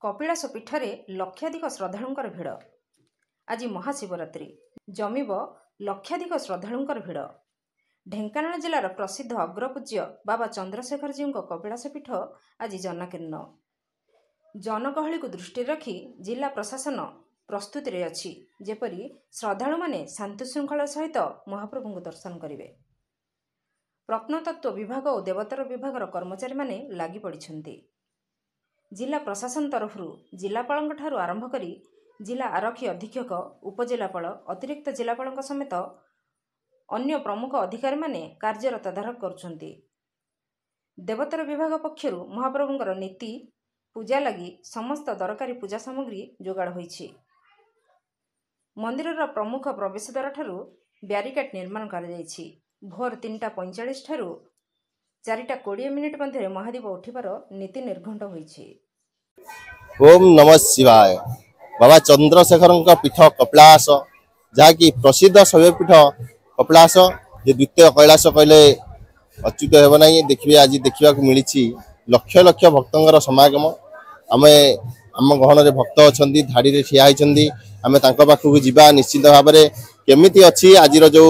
कपिलास पीठरे लक्षाधिक श्रद्धालुंकर भिड़। आज महाशिवरात्रि जमिब लक्षाधिक श्रद्धालुंकर भिड़। ढेंकानाल जिलार प्रसिद्ध अग्रपूज्य बाबा चंद्रशेखर जीव कपिलास पीठ आज जनाकीर्ण। जनगहली को दृष्टि रखी जिला प्रशासन प्रस्तुति रे अछि जेपरि श्रद्धालु माने शांति श्रृंखला सहित महाप्रभु को दर्शन करेंगे। प्रत्नतत्व विभाग और देवतर विभाग कर्मचारी माने लागि पड़िछन्ति। जिला प्रशासन तरफ जिलापाल आरंभ करी जिला आरक्षी अधीक्षक उपजिलापाल अतिरिक्त जिलापाल समेत अन्य प्रमुख अधिकारी माने कार्यरत तदारख करुछन्ति। देवतर विभाग पक्षर महाप्रभुंकर नीति पूजा लगी समस्त दरकारी पूजा सामग्री जोगाड़ होइछि। मंदिरर प्रमुख प्रवेश द्वार ठारू ब्यारिकेड निर्माण कर जाइछि। भोर 3:45 ठारू 4:20 मध्य महादीप उठिबार नीति निर्घंट होइछि। ओम नमः शिवाय। बाबा चंद्रशेखर पीठ कपिलास जहाँकि प्रसिद्ध शैवपीठ कपिलास जे द्वितीय कैलाश कहले अच्युत हेब ना। देखिए आज देखा मिली लक्ष लक्ष भक्तर समागम। आम गहन भक्त अच्छा धाड़ी ठिया होती आम पाखक जावा निश्चित भाव में केमिति अच्छी आज जो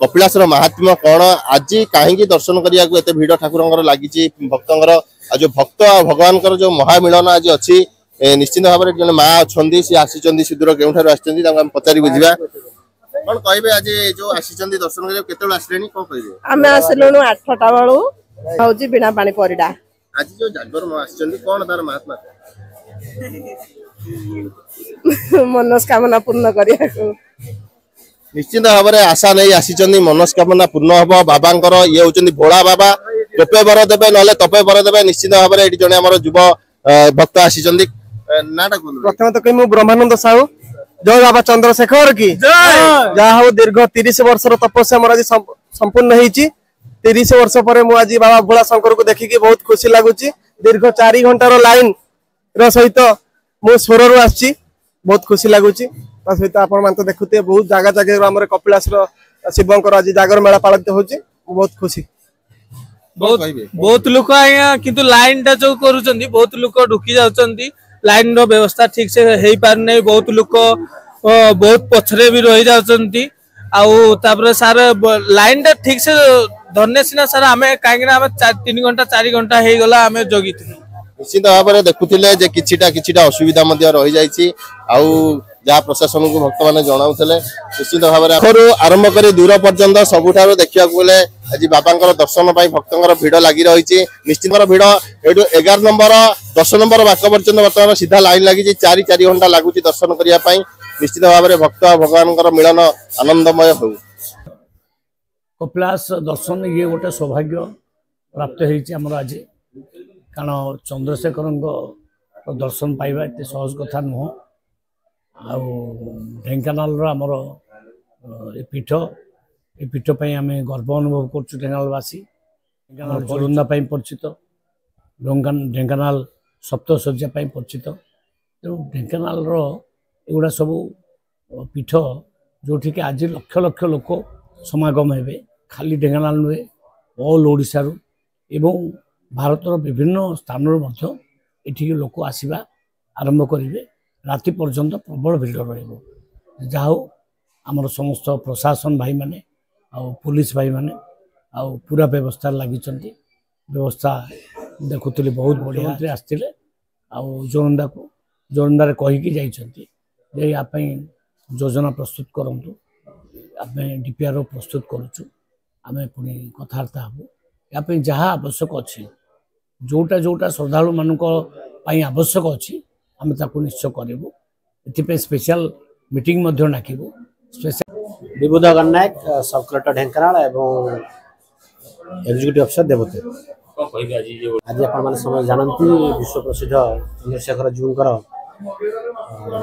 कपिलास महात्म्य कौन आज कहीं दर्शन करने को एत भिड़ ठाकुर लगी भक्तर आज जो भक्त भगवान जो महामिलन आज अच्छी निश्चित भाव में जन माँ अच्छा सी आसी सुदूर केउठार आम पचारि बुझा कौन कहे आज जो आसी दर्शन कर केत आसिले कौन कहे आम आसलु 8टा बेलू हूँ बिना पानी परिडा आज जो जागर आसी कौन तार महात्मा मनस्कामना पूर्ण करिया निश्चित भाव में आशा नहीं आसी मनस्कामना पूर्ण हम बाबांकर ये होती भोला बाबा तोपे बर देवे ना तपे बर देवे। निश्चित भाव में जड़े आम युव भक्त आसी नाटा प्रथम तो कही ब्रह्मानंद साहू जय बाबा चंद्रशेखर की जहाँ दीर्घ 30 वर्ष तपस्या मोर आज संपूर्ण होती। 30 वर्ष पर मुझे बाबा भोला शंकर को देखिकी बहुत खुशी लगुच। दीर्घ 4 घंटार लाइन सहित मु स्वर आसी बहुत खुशी लगुच। सहित आपण तो देखुते बहुत जगह जगह कपिलास शिवंकर आज जागर मेला पालित होची बहुत खुशी। बहुत लोक आया किंतु लाइन टा जो करूचंदी बहुत लोक ढुकी जाउचंदी। लाइन रो व्यवस्था ठीक से हेई पार नै। बहुत लोक बहुत पछरे भी रहि जाउचंदी। आउ तापर सार लाइन टा ठीक से धरने सिना सार आमे काहेकि ना 3 घंटा 4 घंटा हेई गला आमे जगिथि। निश्चित भाव में देखुले जे किछिटा असुविधा मध्य रहि जाइछि आउ जहाँ प्रशासन को भक्त मैंने जनाऊले निश्चित भाव में आरंभ कर दूर पर्यंत सबुठ देखा गले आज बाबा दर्शन भक्तर भिड़ लगी रही। निश्चित भिड़ ये 11 नंबर 10 नंबर बाक पर्यंत बर्तमान सीधा लाइन लगी 4 घंटा लगुच दर्शन करने। निश्चित भाव में भक्त भगवान मिलन आनंदमय हो। कपिलास दर्शन ये गोटे सौभाग्य प्राप्त होमर आज कारण चंद्रशेखर दर्शन पाइबा एत सहज कथा नुह। ढेंकानाल आमर पीठ ये पीठ पर आम गर्व अनुभव कर ढेंकानालवासी। जोरंदा परिचित ढेंकानाल सप्तशଯ୍ୟା परिचित। तेणु ढेंकानाल एगुड़ा सब पीठ जो आज लक्ष लक्ष लोक समागम हे। खाली ढेंकानाल नुहे ऑल ओडिशा एवं भारतर विभिन्न स्थान ये लोक आसवा आरंभ करेंगे। राति पर्यंत प्रबल भिड़ रहा आमर समस्त प्रशासन भाई माने पुलिस भाई माने पूरा व्यवस्था लगी व्यवस्था देखुली बहुत बढ़िया आसते जोरंदा को जोरंदा कहीकि जाइए योजना प्रस्तुत करूँ आम डीपीआर प्रस्तुत करुचु आम पुणी कथबार्ता हबू या जहाँ आवश्यक अच्छी जोटा जोटा श्रद्धालु मान आवश्यक अच्छी आम निश्चय करूँ। ये स्पेशल मीटिंग डाकू विबुध गणनायक सब कलेक्टर ढेंकानाल एवं एक्जिक्यूटिव अफिसर देवते आज आप जानती विश्व प्रसिद्ध चंद्रशेखर जीवंकर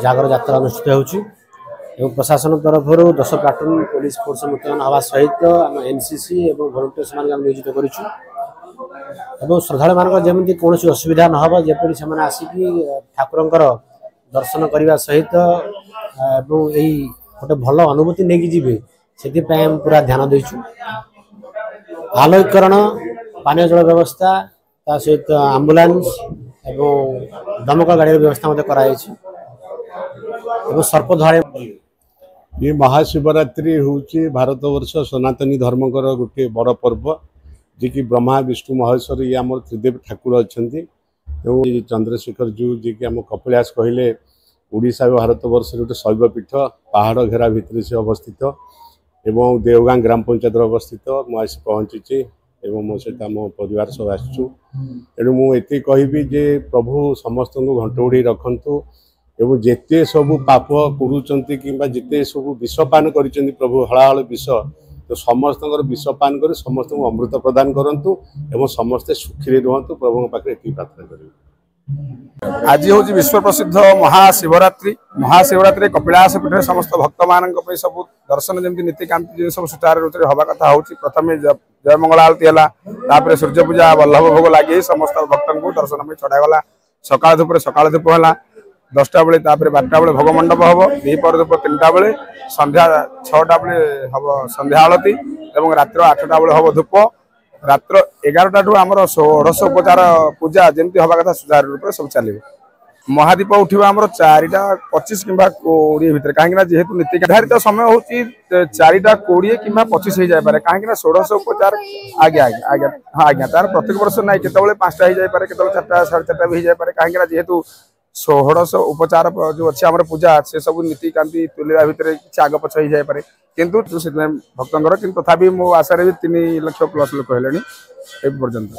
जागर यात्रा अनुष्ठित हो। प्रशासन तरफ 10 प्लाटून पुलिस फोर्स मुतयन हवा सहित आम एनसीसी और भलंटियर्स नियोजित करूँ। श्रद्धालु मान जमी कौन असुविधा न हो जपरी से आसिकी ठाकुर दर्शन करने सहित गोटे भल अनुभूति नहीं जी से पूरा ध्यान देचु। आलोकरण पानीय जल व्यवस्था सहित आंबुलांस एवं दमकल गाड़ी व्यवस्था कराई सर्पधरा ये महाशिवरात्रि हूँ भारत वर्ष सनातनी धर्मकर गोटे बड़ पर्व जी कि ब्रह्मा विष्णु महेश्वर ये आम त्रिदेव ठाकुर अच्छा चंद्रशेखर जू जी कि आम कपिलास कहले ओडिशा भारत वर्ष गोटे शैवपीठ पहाड़ घेरा भितर से अवस्थित एवं देवगां ग्राम पंचायत अवस्थित मुझे पहुँची एवं मो सहित आम परिवार सब आसचु तेणु मुझे कहबी जे प्रभु समस्त को घंटोड़ी रखु एवं जेते सबू पाप करुँच कि जिते सबू विषपान कर प्रभु हलाहल विष तो समस्त विषपान कर समस्त को अमृत प्रदान करूँ एवं समस्ते सुखी रुहतु प्रभु पाखे ये प्रार्थना करें। आज हूँ विश्व प्रसिद्ध महाशिवरात्रि कपिलास पीठ समस्त भक्त मान सब दर्शन जमी नीतिकांति सब सुचार रूप से हवा कथा हूँ प्रथम जय मंगल आरती है सूर्य पूजा वल्लभ भोग लगे समस्त भक्त को दर्शन में चढ़ागला सकाल धूप सकाल धूप है 10टा बेले 12टा बेले भोग मंडप हम दीपर धूप 3टा बेले संध्या 6टा बेले हम संध्या आलती और रात्र 8टा बेले हम धूप रात्र 11टा ठू आम षोडश उपचार पूजा जमी हवा कथा सुचारू रूप सब चलो महादीप उठा आम 4:25 कि 20 भितर कहीं जेहेतु नीति निर्धारित समय हूँ 4:20 कि 25 हो जाए कहीं षोडश उपचार आज्ञा आज्ञा आज्ञा हाँ आज्ञा तार प्रत्येक वर्ष ना केत 5टा हो जाए केत 4टा 4:30 भी हो जाए कहीं जेहेतु षोडश उपचार जो अच्छे आम पूजा से सब नीतिकांति तुलना भितर किसी आग पछ हो जाए किंतु भक्तर कि तथा मो आशा 3 लाख प्लस लोक है पर्यंत।